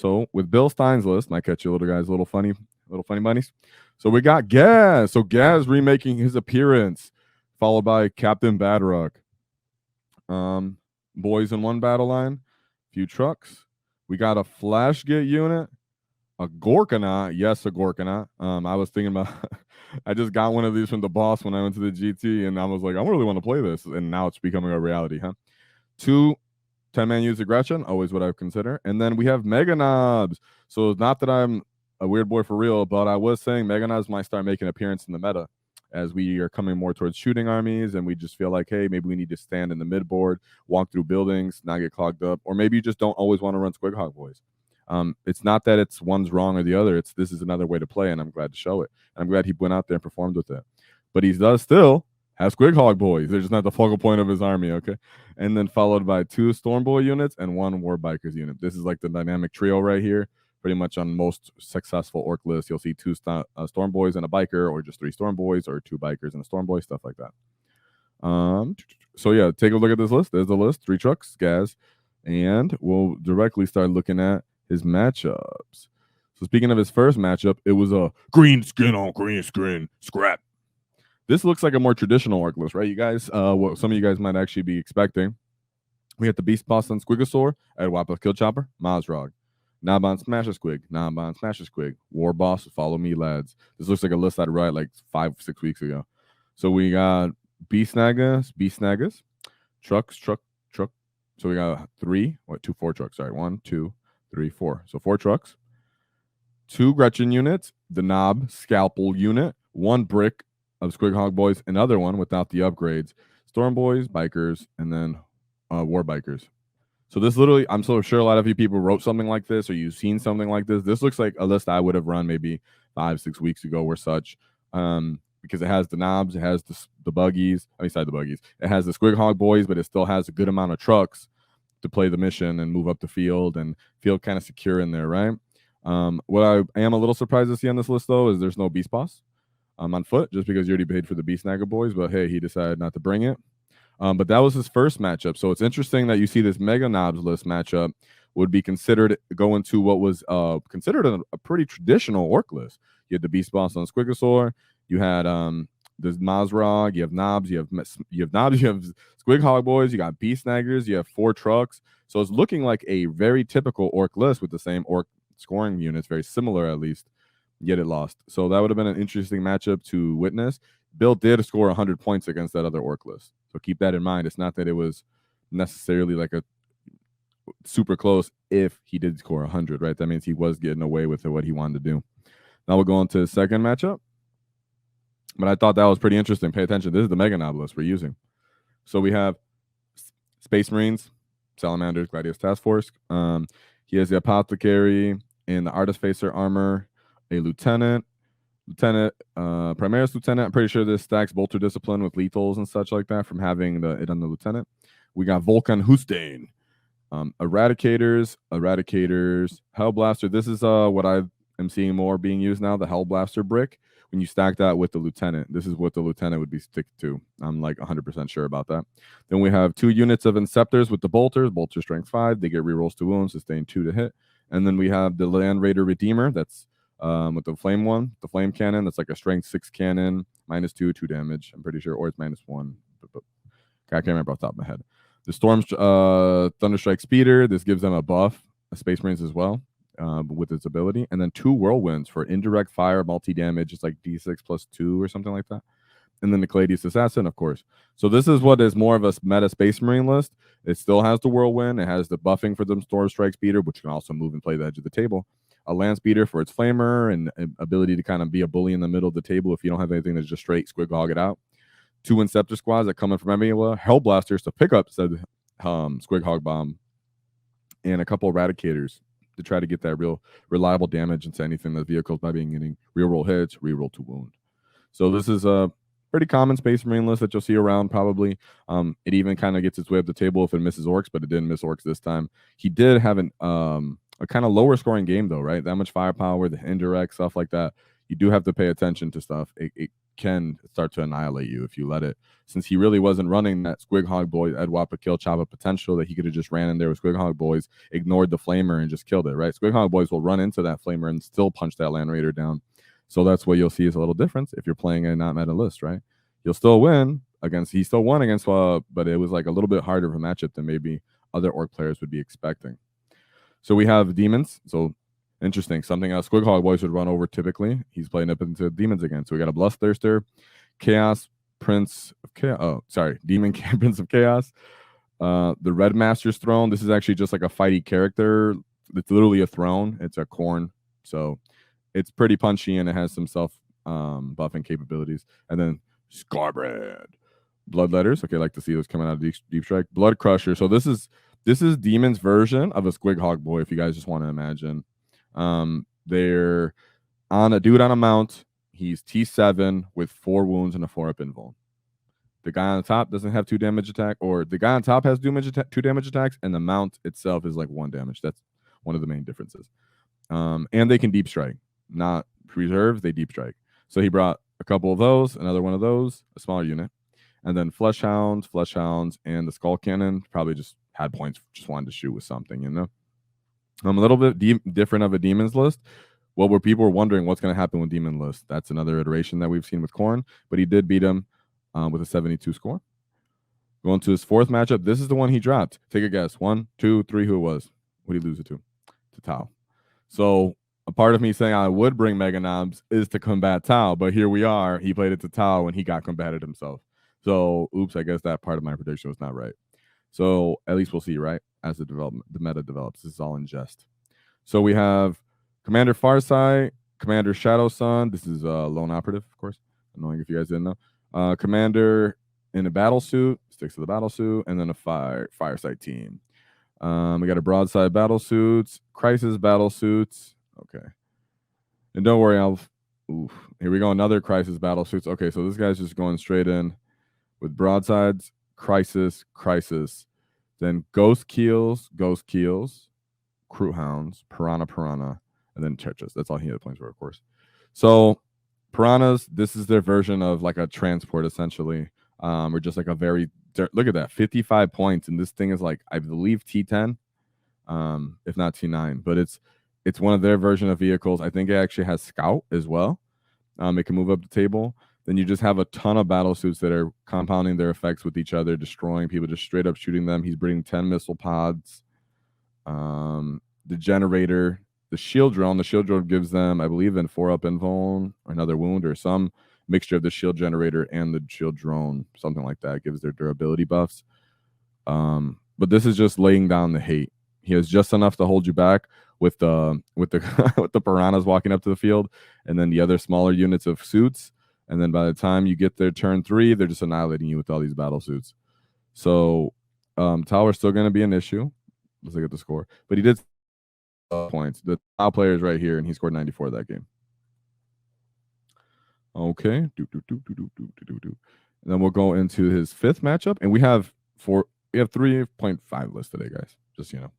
So with Bill Stein's list, might catch you little guys, little funny bunnies. So we got Gaz. So Gaz remaking his appearance, followed by Captain Badrock. Boys in one battle line, few trucks. We got a Flash Git unit, a Gorkanaut. Yes, a Gorkanaut. I was thinking about I just got one of these from the boss when I went to the GT, and I was like, I really want to play this. And now it's becoming a reality, huh? 2 10-man user Gretchen, always what I would consider. And then we have Meganobz. So not that I'm a weird boy for real, but I was saying Meganobz might start making an appearance in the meta as we are coming more towards shooting armies, and we just feel like, hey, maybe we need to stand in the mid board, walk through buildings, not get clogged up, or maybe you just don't always want to run Squig Hog Boys. It's not that it's one's wrong or the other. It's this is another way to play, and I'm glad to show it. I'm glad he went out there and performed with it. But he does still have Squig Hog Boys. They're just not the focal point of his army, okay? And then followed by 2 Storm Boy units and 1 War Bikers unit. This is like the dynamic trio right here. Pretty much on most successful orc lists, you'll see 2 Storm Boys and a Biker, or just 3 Storm Boys, or 2 Bikers and a Storm Boy, stuff like that. So yeah, take a look at this list. There's the list, 3 trucks, Gaz, and we'll directly start looking at his matchups. So speaking of his first matchup, it was a green skin on green screen scrap. This looks like a more traditional orc list, right? You guys, what some of you guys might actually be expecting. We had the Beast Boss on Squigosaur, Edwapa Kill Chopper, Mazrog, Naban Smasher Squig, Naban Smasher Squig, Warboss, follow me, lads. This looks like a list I'd write like 5-6 weeks ago. So we got Beast Snagas, trucks. So we got 4 trucks. Sorry, 1, 2, 3, 4. So 4 trucks, 2 Gretchen units, the Knob Scalpel unit, 1 brick of Squig Hog Boys, another one without the upgrades, Storm Boys, Bikers, and then War Bikers. So this literally, I'm so sure a lot of you people wrote something like this, or you've seen something like this. This looks like a list I would have run maybe 5-6 weeks ago or such, because it has the knobs, it has the buggies. The buggies. It has the Squig Hog Boys, but it still has a good amount of trucks to play the mission and move up the field and feel kind of secure in there, right? What I am a little surprised to see on this list, though, is there's no Beast Boss on foot, just because you already paid for the Beast Snagger Boys, but hey, he decided not to bring it. But that was his first matchup. So it's interesting that you see this Meganobz list matchup would be considered going to what was considered a pretty traditional orc list. You had the Beast Boss on Squigosaur. You had there's Mazrog. You have Knobs. You have Knobs. You have Squig Hog Boys. You got Beast Snaggers. You have 4 trucks. So it's looking like a very typical orc list with the same orc scoring units, very similar at least. Yet it lost. So that would have been an interesting matchup to witness. Bill did score 100 points against that other orc list. So keep that in mind. It's not that it was necessarily like a super close if he did score 100, right? That means he was getting away with what he wanted to do. Now we'll go on to the second matchup. But I thought that was pretty interesting. Pay attention. This is the Meganobz list we're using. So we have Space Marines, Salamanders, Gladius Task Force. He has the Apothecary in the Artificer armor, a Lieutenant, Primaris Lieutenant. I'm pretty sure this stacks Bolter Discipline with lethals and such like that from having it on the Lieutenant. We got Volkan Hussein, Eradicators, Hellblaster. This is what I am seeing more being used now, the Hellblaster brick. When you stack that with the Lieutenant, this is what the Lieutenant would be stick to. I'm like 100% sure about that. Then we have 2 units of Inceptors with the Bolters. Bolter Strength 5. They get rerolls to wounds, sustain 2 to hit. And then we have the Land Raider Redeemer. That's with the flame one, the flame cannon. That's like a strength 6 cannon, -2, 2 damage. I'm pretty sure, or it's -1. But I can't remember off the top of my head. The Storm Thunderstrike Speeder. This gives them a buff, a Space Marines as well, with its ability. And then 2 Whirlwinds for indirect fire, multi-damage. It's like D6 +2 or something like that. And then the Caladius Assassin, of course. So this is what is more of a meta Space Marine list. It still has the Whirlwind. It has the buffing for the Storm Strike Speeder, which can also move and play the edge of the table. A Land Speeder for its Flamer and ability to kind of be a bully in the middle of the table if you don't have anything that's just straight Squig Hog it out. 2 Inceptor Squads that come in from Emula. Hellblasters to pick up said Squig Hog Bomb. And a couple Eradicators to try to get that real reliable damage into anything that vehicles by getting reroll hits, reroll to wound. So this is a pretty common Space Marine list that you'll see around probably. It even kind of gets its way up the table if it misses orcs, but it didn't miss orcs this time. He did have a kind of lower scoring game though, right? That much firepower, the indirect stuff like that. you do have to pay attention to stuff. It can start to annihilate you if you let it. Since he really wasn't running that Squighog Boy Edwapa kill choppa potential that he could have just ran in there with Squighog Boys, ignored the Flamer, and just killed it, right? Squighog Boys will run into that Flamer and still punch that Land Raider down. So that's what you'll see is a little difference if you're playing a not meta list, right? You'll still win against, he still won against, but it was like a little bit harder of a matchup than maybe other Orc players would be expecting. So we have Demons. So interesting. Something else Squighog Boys would run over typically. He's playing up into Demons again. So we got a Bloodthirster, Chaos Prince of Chaos. Oh, sorry. Demon Prince of Chaos. The Red Master's Throne. This is actually just like a fighty character. It's literally a throne. It's a corn. So it's pretty punchy and it has some self buffing capabilities. And then Scarbred. Bloodletters. Okay, I like to see those coming out of Deep Strike. Blood Crusher. So this is Demon's version of a Squighog Boy, if you guys just want to imagine. They're on a dude on a mount. He's T7 with 4 wounds and a 4-up invuln. The guy on the top doesn't have 2 damage attack, or the guy on top has 2 damage attacks, and the mount itself is like 1 damage. That's one of the main differences. And they can deep strike, not preserve, they deep strike. So he brought a couple of those, another one of those, a smaller unit. And then Flesh Hounds, and the Skull Cannon probably just had points, just wanted to shoot with something, you know? A little bit different of a Demons list. Well, where people were wondering what's going to happen with Demon list. That's another iteration that we've seen with Khorne, but he did beat him with a 72 score. Going to his 4th matchup. This is the one he dropped. Take a guess. 1, 2, 3, who it was. What did he lose it to? To Tau. So a part of me saying I would bring Meganobz is to combat Tau, but here we are. He played it to Tau and he got combated himself. So, oops, I guess that part of my prediction was not right. So at least we'll see, right? As the meta develops. This is all in jest. So we have Commander Farsight, Commander Shadow Sun. This is a lone operative, of course. Annoying if you guys didn't know. Commander in a battle suit, sticks to the battle suit, and then a Firesight team. We got a broadside battle suits, crisis battle suits. Okay. And don't worry, here we go, another crisis battle suits. Okay, so this guy's just going straight in with broadsides, crisis, then ghost keels, crew hounds, piranha, and then churches. That's all he had points for, of course. So piranhas, this is their version of like a transport, essentially. Or just like a very, look at that, 55 points, and this thing is like, I believe T10, if not T9, but it's one of their version of vehicles. I think it actually has scout as well. It can move up the table. Then you just have a ton of battle suits that are compounding their effects with each other, destroying people, just straight up shooting them. He's bringing 10 missile pods. The generator, the shield drone. The shield drone gives them, I believe, in 4-up invuln or another wound or some mixture of the shield generator and the shield drone, something like that. It gives their durability buffs. But this is just laying down the hate. He has just enough to hold you back with the with the piranhas walking up to the field, and then the other smaller units of suits. And then by the time you get their turn 3, they're just annihilating you with all these battle suits. So Tower's still going to be an issue. Let's look at the score. But he did points. The top player is right here, and he scored 94 that game. Okay. And then we'll go into his 5th matchup. And we have 3.5 lists today, guys. Just, you know.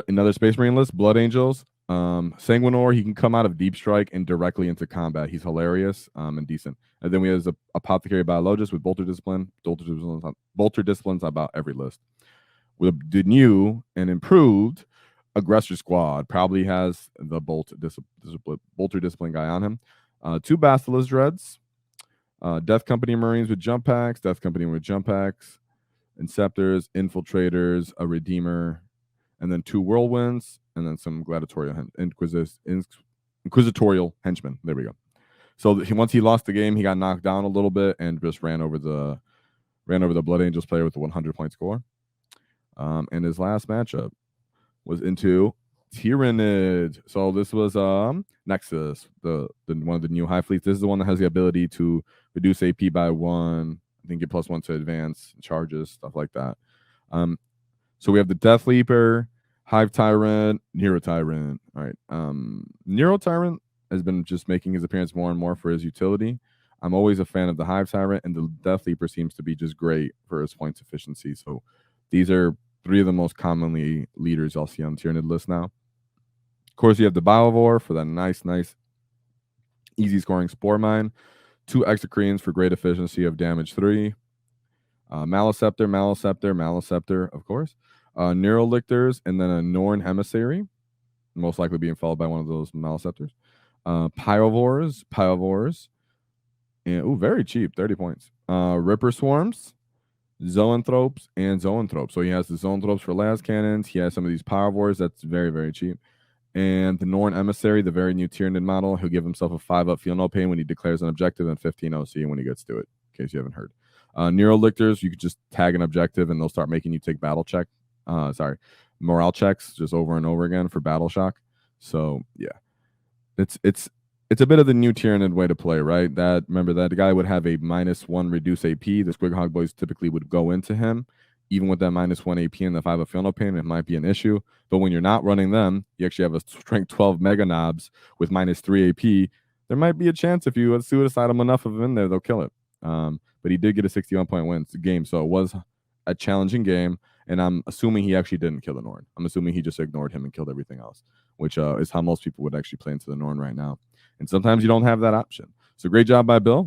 Another Space Marine list, Blood Angels. Sanguinor, he can come out of Deep Strike and directly into combat. He's hilarious and decent. And then we have a Apothecary Biologist with Bolter Disciplines on about every list. With the new and improved Aggressor Squad, probably has the Bolter Discipline guy on him. 2 Basilisk Dreads, Death Company Marines with jump packs, Inceptors, Infiltrators, a Redeemer, and then 2 Whirlwinds, and then some Gladiatorial Inquisitorial Henchmen. There we go. So once he lost the game, he got knocked down a little bit and just ran over the Blood Angels player with a 100-point score. And his last matchup was into Tyrannid. So this was Nexus, the one of the new high fleets. This is the one that has the ability to reduce AP by 1. I think get +1 to advance charges, stuff like that. So we have the Death Leaper, Hive Tyrant, Nero Tyrant. All right. Nero Tyrant has been just making his appearance more and more for his utility. I'm always a fan of the Hive Tyrant, and the Death Leaper seems to be just great for his points efficiency. So these are 3 of the most commonly leaders I'll see on the Tyrannid list now. Of course, you have the Biovore for that nice Easy scoring Spore Mine. 2 Exocrines for great efficiency of damage 3. Maliceptor, of course. Neurolictors, and then a Norn Emissary, most likely being followed by one of those Maliceptors. Pyovores, and very cheap, 30 points. Ripper Swarms, Zoanthropes, and Zoanthropes. So he has the Zoanthropes for las cannons. He has some of these Pyovores. That's very, very cheap. And the Norn Emissary, the very new Tyranid model, he'll give himself a 5-up Feel No Pain when he declares an objective and 15 OC when he gets to it, in case you haven't heard. Neurolictors, you could just tag an objective and they'll start making you take morale checks just over and over again for battle shock. So yeah, it's a bit of the new Tyranid way to play, right? Remember that guy would have a -1 reduce AP. The Squighog boys typically would go into him. Even with that -1 AP and the 5 Feel No Pain, it might be an issue. But when you're not running them, you actually have a strength 12 Meganobz with -3 AP. There might be a chance if you suicide them enough of them in there, they'll kill it. But he did get a 61-point win game, so it was a challenging game. And I'm assuming he actually didn't kill the Norn. I'm assuming he just ignored him and killed everything else, which is how most people would actually play into the Norn right now. And sometimes you don't have that option. So great job by Bill.